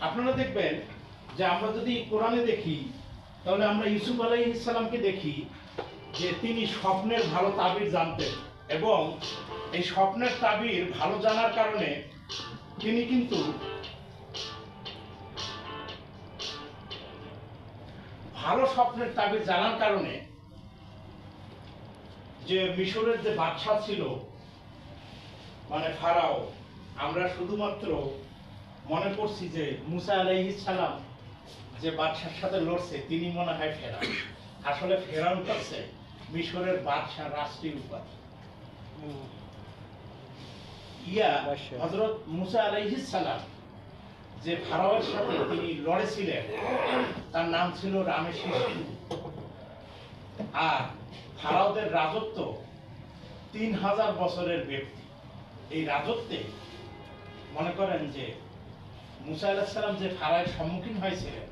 আপনারা দেখবেন যে আমরা যদি কোরআনে দেখি তাহলে আমরা ইউসুফ আলাইহিস সালামকে দেখি যে তিনি স্বপ্নের ভালো তাবির জানতেন এবং এই স্বপ্নের তাবির ভালো জানার কারণে তিনি কিন্তু ভালো স্বপ্নের তাবির জানার কারণে যে মিশরের যে বাদশা ছিল মানে ফারাও, আমরা শুধুমাত্র মনে করছি যে মুসা আলাইহিস সালাম যে বাদশার সাথে লড়ছে তিনি মনে হয় ফেরাউন। আসলে ফেরাউন হচ্ছে মিশরের বাদশার রাষ্ট্রীয় উপাধি। হযরত মুসা আলাইহিস সালাম যে ফারাওয়ের সাথে তিনি লড়েছিলেন তার নাম ছিল রামেসিস। আর ফারাওদের রাজত্ব 3000 বছরের ব্যক্তি। এই রাজত্বে মনে করেন যে মুসা আলাইহিস সালাম যে ফারাওয়ের সম্মুখীন হয়েছিলেন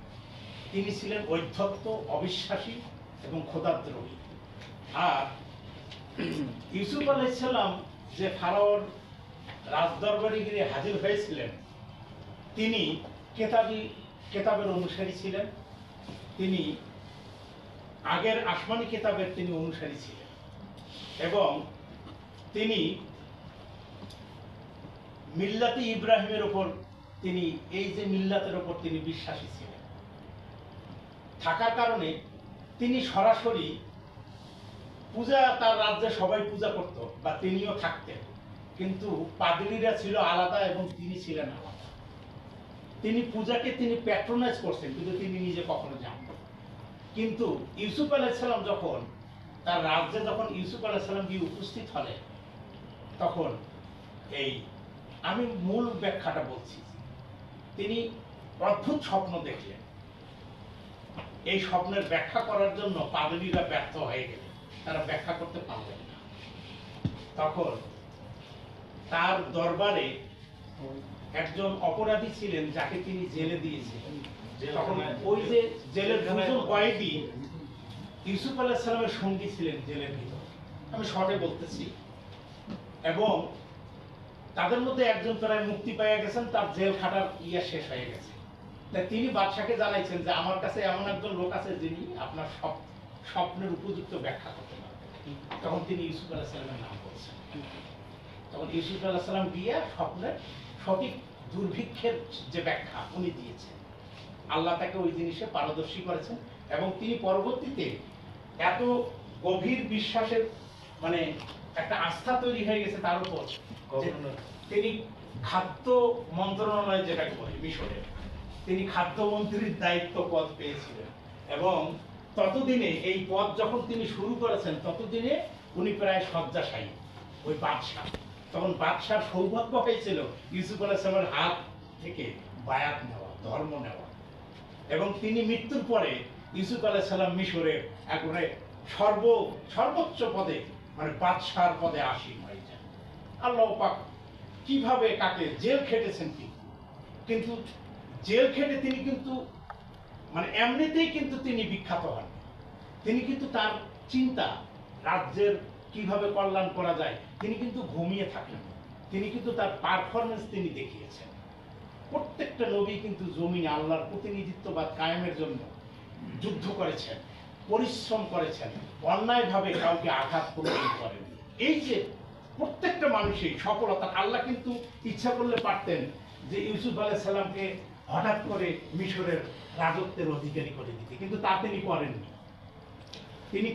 তিনি ছিলেন অধ্যত্ত, অবিশ্বাসী এবং খোদাদ্রোহী। আর ইউসুফ আলাইহিস সালাম যে ফারাওর রাজদরবারে গিয়ে হাজির হয়েছিলেন তিনি কেতাবের অনুসারী ছিলেন। তিনি আগের আসমানি কেতাবের তিনি অনুসারী ছিলেন এবং তিনি মিল্লাতে ইব্রাহিমের উপর তিনি এই যে মিল্লাতের উপর তিনি বিশ্বাসী ছিলেন থাকার কারণে তিনি সরাসরি পূজা তার রাজ্যে সবাই পূজা করত বা তিনিও থাকতেন, কিন্তু পাদ্রীরা ছিল আলাদা এবং তিনি ছিলেন আলাদা। তিনি পূজাকে তিনি প্যাট্রোনাইজ করছেন কিন্তু তিনি নিজে কখনো জানতেন। কিন্তু ইউসুফ আলাইহিস সালাম যখন তার রাজ্যে যখন ইউসুফ আলাইহিস সালাম গিয়ে উপস্থিত হলেন তখন এই আমি মূল ব্যাখ্যাটা বলছি, তিনি অদ্ভুত স্বপ্ন দেখলেন। এই স্বপ্নের ব্যাখ্যা করার জন্য পাদ্রীরা ব্যর্থ হয়ে গেলেন, তারা ব্যাখ্যা করতে পারলেন না। তখন তার দরবারে একজন অপরাধী ছিলেন যাকে তিনি জেলে দিয়েছিলেন। তখন ওই যে জেলের দুজন কয়েদি ইউসুফ আলাইহিস সালামের সঙ্গী ছিলেন জেলের ভিতর, আমি শর্টে বলতেছি, এবং তাদের মধ্যে একজন প্রায় মুক্তি পেয়ে গেছেন, তার জেল খাটার শেষ হয়ে গেছে। তাই তিনি বাদশাকে জানাইছেন যে আমার কাছে এমন একজন লোক আছে যিনি আপনার স্বপ্নের উপযুক্ত ব্যাখ্যা করতে পারবেন। তখন তিনি ইউসুফ আলাইহিস সালামের নাম বলছেন। তখন ইউসুফ আলাইহিস সালাম গিয়ে স্বপ্নের সঠিক দুর্ভিক্ষের যে ব্যাখ্যা উনি দিয়েছেন। আল্লাহ তাকে ওই জিনিসে পারদর্শী করেছেন এবং তিনি পরবর্তীতে এত গভীর বিশ্বাসের মানে একটা আস্থা তৈরি হয়ে গেছে তার উপর, তিনি খাদ্য মন্ত্রণালয় যেটাকে বলে মিশরের, তিনি খাদ্যমন্ত্রীর দায়িত্ব পদ পেয়েছিলেন এবং ততদিনে এই পদ যখন তিনি শুরু করেছেন ততদিনে উনি প্রায় শয্যাশায়ী ওই বাদশাহ। তখন বাদশার সৌভাগ্য হয়েছিল ইউসুফ আলাইহিস সালামের হাত থেকে বায়াত নেওয়া, ধর্ম নেওয়া, এবং তিনি মৃত্যুর পরে ইউসুফ আলাইহিস সালাম মিশরের একেবারে সর্বোচ্চ পদে মানে বাদশার পদে আসীন হয়ে যান। আল্লাহ পাক কিভাবে কাকে জেল খেটেছেন, কিন্তু জেল খেটে তিনি কিন্তু মানে এমনিতেই কিন্তু তিনি বিখ্যাত হন। তিনি কিন্তু তার চিন্তা রাজ্যের কিভাবে কল্যাণ করা যায় তিনি কিন্তু ঘুমিয়ে থাকেন। তিনি কিন্তু তার পারফরমেন্স তিনি দেখিয়েছেন। প্রত্যেকটা নবী কিন্তু জমিনে আল্লাহর প্রতিনিধিত্ববাদ কায়েমের জন্য যুদ্ধ করেছেন, পরিশ্রম করেছেন, অন্যায়ভাবে কাউকে আঘাত করেন। এই যে প্রত্যেকটা মানুষই সফলতা, আল্লাহ কিন্তু ইচ্ছা করলে পারতেন যে ইউসুফ আলাইহিস সালামকে হঠাৎ করে মিশরের রাজত্বের অধিকারী করে দিতে, কিন্তু তা তিনি করেননি। তিনি